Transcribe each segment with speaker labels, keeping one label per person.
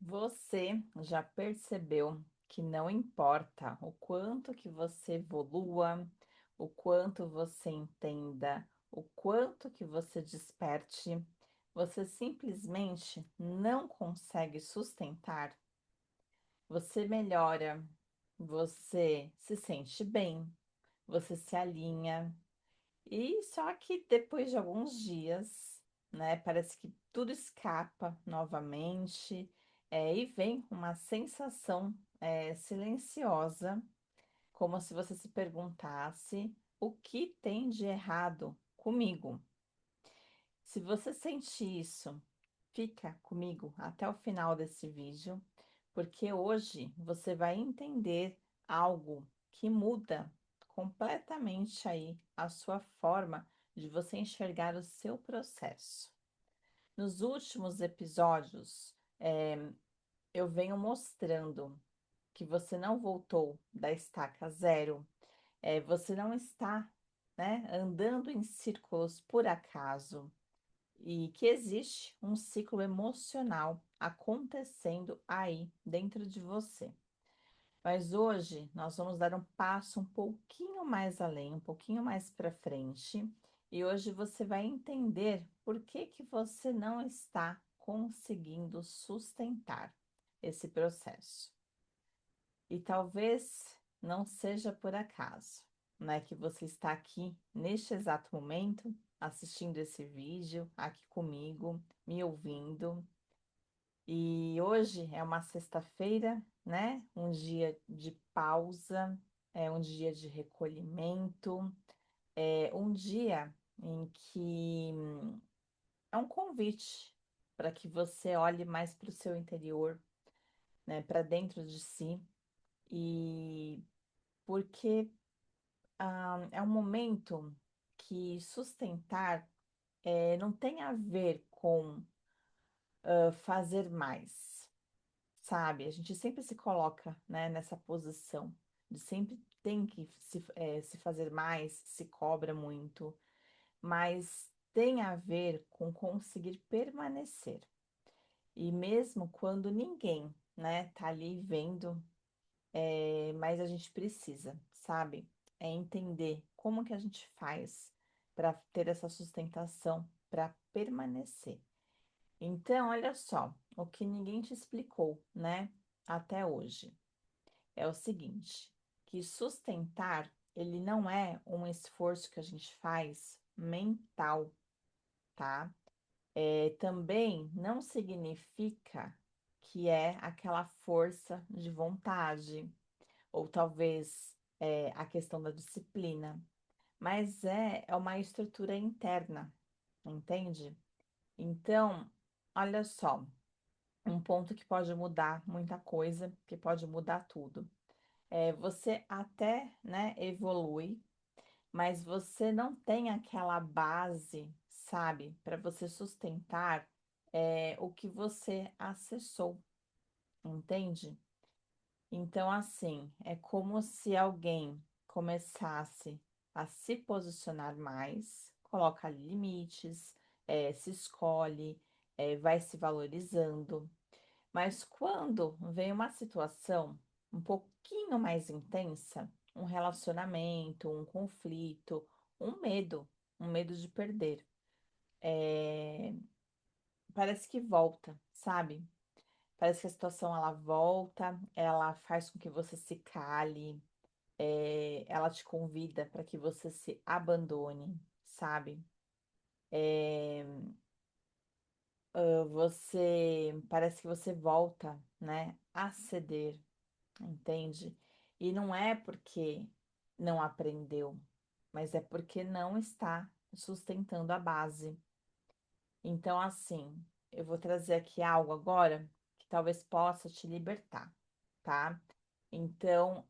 Speaker 1: Você já percebeu que não importa o quanto que você evolua, o quanto você entenda, o quanto que você desperte, você simplesmente não consegue sustentar? Você melhora, você se sente bem, você se alinha, e só que depois de alguns dias, né, parece que tudo escapa novamente, e vem uma sensação, silenciosa, como se você se perguntasse: o que tem de errado comigo? Se você sente isso, fica comigo até o final desse vídeo, porque hoje você vai entender algo que muda completamente aí a sua forma de você enxergar o seu processo. Nos últimos episódios, eu venho mostrando que você não voltou da estaca zero, você não está, né, andando em círculos por acaso e que existe um ciclo emocional acontecendo aí dentro de você. Mas hoje nós vamos dar um passo um pouquinho mais além, um pouquinho mais para frente, e hoje você vai entender por que que você não está conseguindo sustentar esse processo. E talvez não seja por acaso, né, que você está aqui neste exato momento, assistindo esse vídeo aqui comigo, me ouvindo. E hoje é uma sexta-feira, né? Um dia de pausa, é um dia de recolhimento, é um dia em que é um convite para que você olhe mais para o seu interior, né? Para dentro de si, e porque é um momento que sustentar não tem a ver com fazer mais, sabe? A gente sempre se coloca, né, nessa posição de sempre tem que se fazer mais, se cobra muito, mas tem a ver com conseguir permanecer. E mesmo quando ninguém, né, tá ali vendo, mas a gente precisa, sabe? É entender como que a gente faz para ter essa sustentação, para permanecer. Então, olha só, o que ninguém te explicou, né, até hoje, é o seguinte, que sustentar, ele não é um esforço que a gente faz mental, tá? Também não significa que é aquela força de vontade, ou talvez a questão da disciplina, mas é uma estrutura interna, entende? Então, olha só, um ponto que pode mudar muita coisa, que pode mudar tudo. Você até, né, evolui, mas você não tem aquela base, sabe, para você sustentar o que você acessou, entende? Então, assim, é como se alguém começasse a se posicionar mais, coloca limites, se escolhe, vai se valorizando. Mas quando vem uma situação um pouquinho mais intensa, um relacionamento, um conflito, um medo de perder, é, parece que volta, sabe? Parece que a situação ela volta, ela faz com que você se cale, ela te convida para que você se abandone, sabe? É, você parece que você volta, né, a ceder, entende? E não é porque não aprendeu, mas é porque não está sustentando a base. Então, assim, eu vou trazer aqui algo agora que talvez possa te libertar, tá? Então,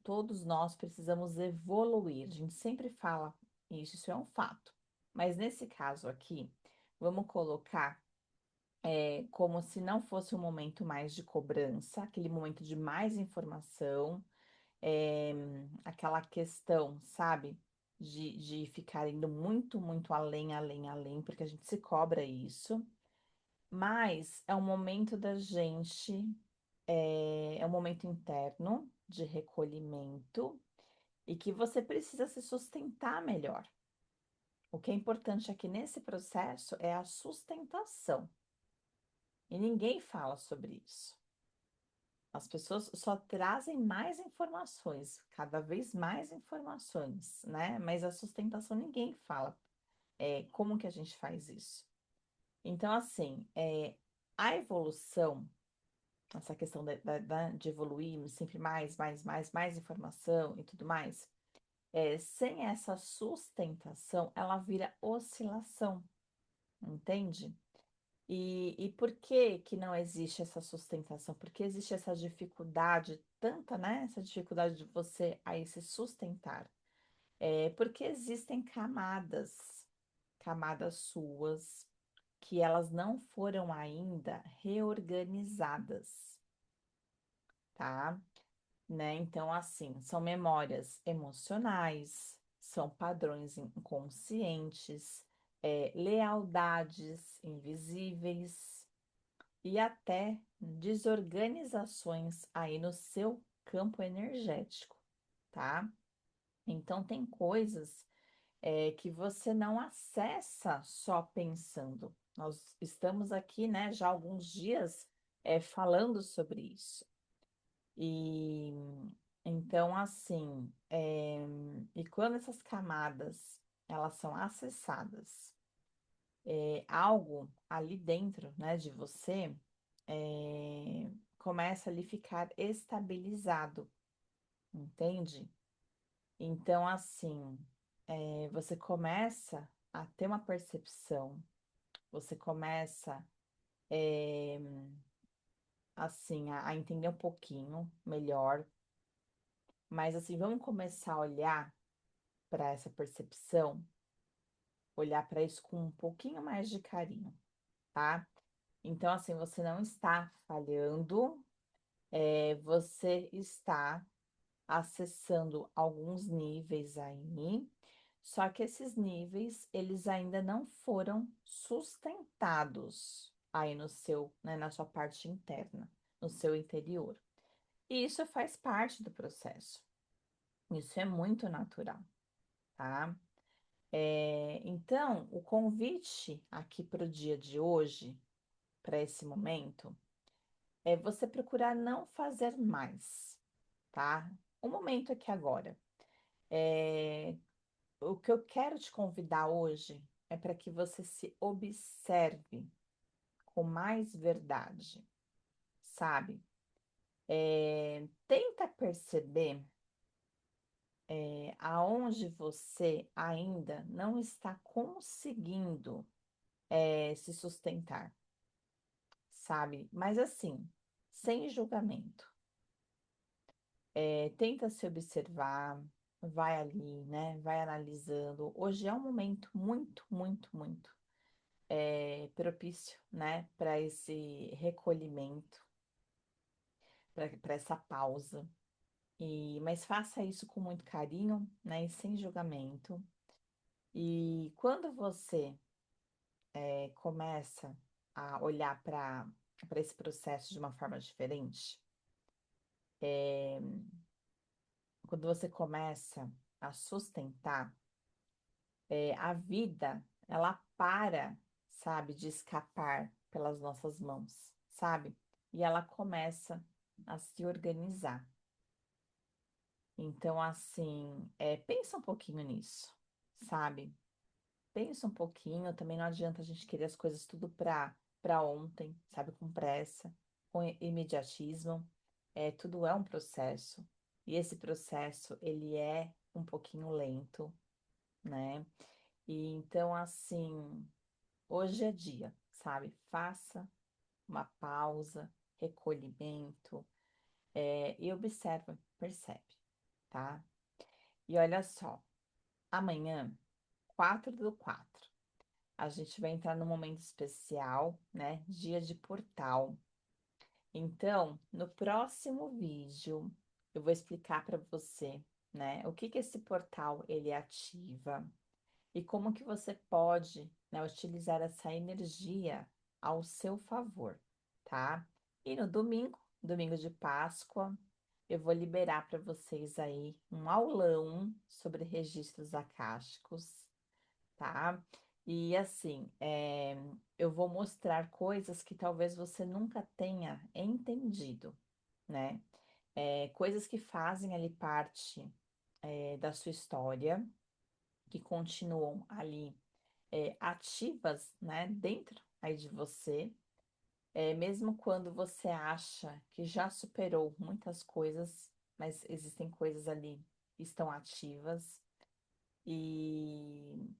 Speaker 1: todos nós precisamos evoluir. A gente sempre fala isso, isso é um fato. Mas nesse caso aqui, vamos colocar como se não fosse um momento mais de cobrança, aquele momento de mais informação, é, aquela questão, sabe, de ficar indo muito, muito além, além, além, porque a gente se cobra isso. Mas é um momento da gente, é um momento interno de recolhimento e que você precisa se sustentar melhor. O que é importante aqui nesse processo é a sustentação. E ninguém fala sobre isso. As pessoas só trazem mais informações, cada vez mais informações, né? Mas a sustentação ninguém fala. Como que a gente faz isso? Então, assim, a evolução, essa questão de evoluir sempre mais informação e tudo mais, sem essa sustentação, ela vira oscilação, entende? E por que que não existe essa sustentação? Porque existe essa dificuldade, tanta, né? Essa dificuldade de você aí se sustentar. Porque existem camadas suas, que elas não foram ainda reorganizadas, tá? Né? Então, assim, são memórias emocionais, são padrões inconscientes, lealdades invisíveis e até desorganizações aí no seu campo energético, tá? Então, tem coisas que você não acessa só pensando. Nós estamos aqui, né, já há alguns dias falando sobre isso. E então, assim, e quando essas camadas elas são acessadas, algo ali dentro, né, de você começa a lhe ficar estabilizado, entende? Então, assim, você começa a ter uma percepção, você começa, eh, assim, a entender um pouquinho melhor, mas, assim, vamos começar a olhar para essa percepção, olhar para isso com um pouquinho mais de carinho, tá? Então, assim, você não está falhando, você está acessando alguns níveis aí, só que esses níveis, eles ainda não foram sustentados aí no seu, né, na sua parte interna, no seu interior. E isso faz parte do processo. Isso é muito natural, tá? Então, o convite aqui para o dia de hoje, para esse momento, é você procurar não fazer mais, tá? O momento aqui agora. É, o que eu quero te convidar hoje é para que você se observe com mais verdade, sabe? Tenta perceber aonde você ainda não está conseguindo se sustentar, sabe? Mas assim, sem julgamento. Tenta se observar, vai ali, né? Vai analisando. Hoje é um momento muito propício, né? Para esse recolhimento, para essa pausa. Mas faça isso com muito carinho, né? E sem julgamento. E quando você começa a olhar para esse processo de uma forma diferente, é, quando você começa a sustentar, a vida, ela para, sabe, de escapar pelas nossas mãos, sabe? E ela começa a se organizar. Então, assim, pensa um pouquinho nisso, sabe? Pensa um pouquinho, também não adianta a gente querer as coisas tudo para ontem, sabe? Com pressa, com imediatismo. Tudo é um processo. E esse processo, ele é um pouquinho lento, né? E então, assim, hoje é dia, sabe? Faça uma pausa, recolhimento, e observa, percebe, tá? E olha só, amanhã, 4/4, a gente vai entrar num momento especial, né? Dia de portal. Então, no próximo vídeo, eu vou explicar para você, né? O que que esse portal ele ativa e como que você pode, né, utilizar essa energia ao seu favor, tá? E no domingo, domingo de Páscoa, eu vou liberar para vocês aí um aulão sobre registros akáshicos, tá? E assim, eu vou mostrar coisas que talvez você nunca tenha entendido, né? Coisas que fazem ali parte, da sua história, que continuam ali, ativas, né, dentro aí de você, mesmo quando você acha que já superou muitas coisas, mas existem coisas ali que estão ativas. E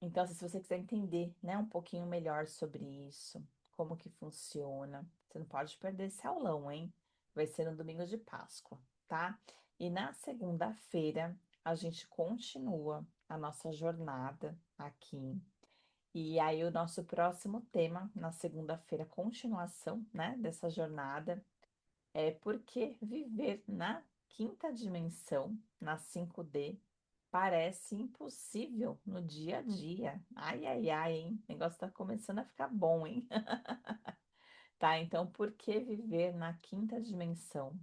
Speaker 1: então, assim, se você quiser entender, né, um pouquinho melhor sobre isso, como que funciona, você não pode perder esse aulão, hein? Vai ser no domingo de Páscoa, tá? E na segunda-feira, a gente continua a nossa jornada aqui. E aí, o nosso próximo tema, na segunda-feira, continuação, né, dessa jornada, é porque viver na quinta dimensão, na 5D, parece impossível no dia a dia. Ai, ai, ai, hein? O negócio tá começando a ficar bom, hein? Tá, então por que viver na quinta dimensão,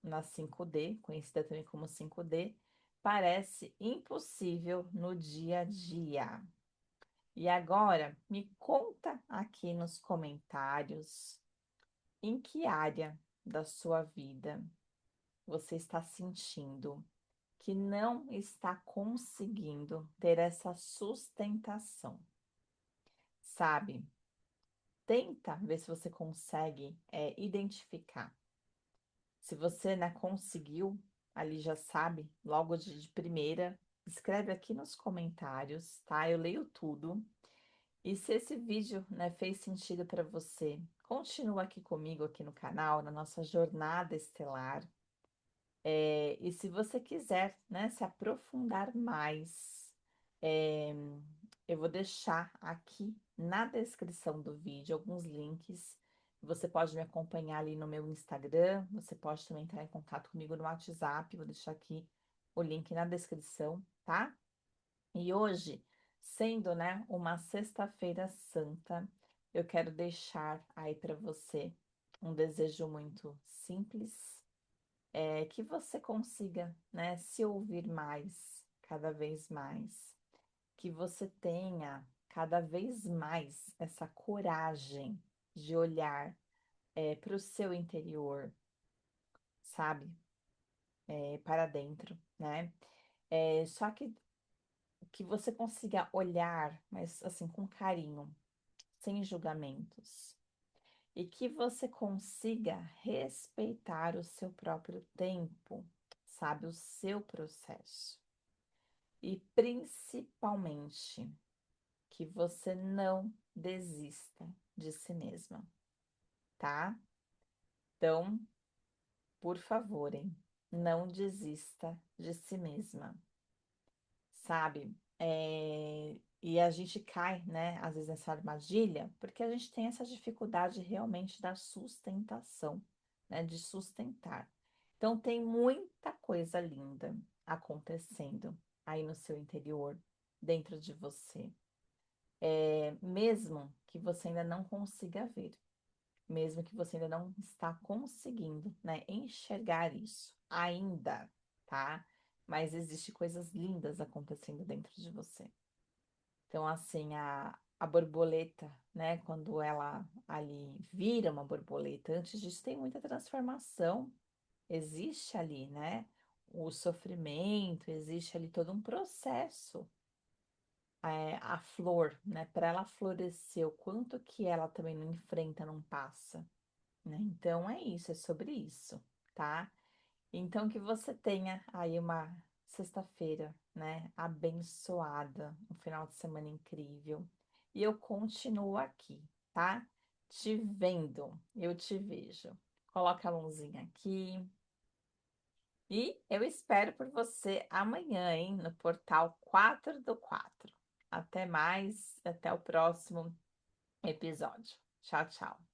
Speaker 1: na 5D, conhecida também como 5D, parece impossível no dia a dia? E agora, me conta aqui nos comentários em que área da sua vida você está sentindo que não está conseguindo ter essa sustentação, sabe? Tenta ver se você consegue, identificar. Se você, né, conseguiu, ali já sabe, logo de primeira, escreve aqui nos comentários, tá? Eu leio tudo. E se esse vídeo, né, fez sentido para você, continua aqui comigo, aqui no canal, na nossa jornada estelar. E se você quiser, né, se aprofundar mais, é, eu vou deixar aqui na descrição do vídeo alguns links. Você pode me acompanhar ali no meu Instagram, você pode também entrar em contato comigo no WhatsApp, vou deixar aqui o link na descrição, tá? E hoje, sendo, né, uma sexta-feira santa, eu quero deixar aí para você um desejo muito simples, que você consiga, né, se ouvir mais, cada vez mais, que você tenha cada vez mais essa coragem de olhar, para o seu interior, sabe, para dentro, né? Só que você consiga olhar, mas assim, com carinho, sem julgamentos. E que você consiga respeitar o seu próprio tempo, sabe, o seu processo. E principalmente que você não desista de si mesma, tá? Então, por favor, hein? Não desista de si mesma, sabe? E a gente cai, né, às vezes nessa armadilha, porque a gente tem essa dificuldade realmente da sustentação, né, de sustentar. Então, tem muita coisa linda acontecendo aí no seu interior, dentro de você. Mesmo que você ainda não consiga ver, mesmo que você ainda não está conseguindo, né, enxergar isso ainda, tá? Mas existe coisas lindas acontecendo dentro de você. Então, assim, a borboleta, né, quando ela ali vira uma borboleta, antes disso tem muita transformação. Existe ali, né, o sofrimento, existe ali todo um processo, a flor, né? Para ela florescer, o quanto que ela também não enfrenta, não passa, né? Então é isso, é sobre isso, tá? Então que você tenha aí uma sexta-feira, né? Abençoada, um final de semana incrível. E eu continuo aqui, tá? Te vendo, eu te vejo. Coloca a mãozinha aqui. E eu espero por você amanhã, hein, no portal 4 do 4. Até mais, até o próximo episódio. Tchau, tchau.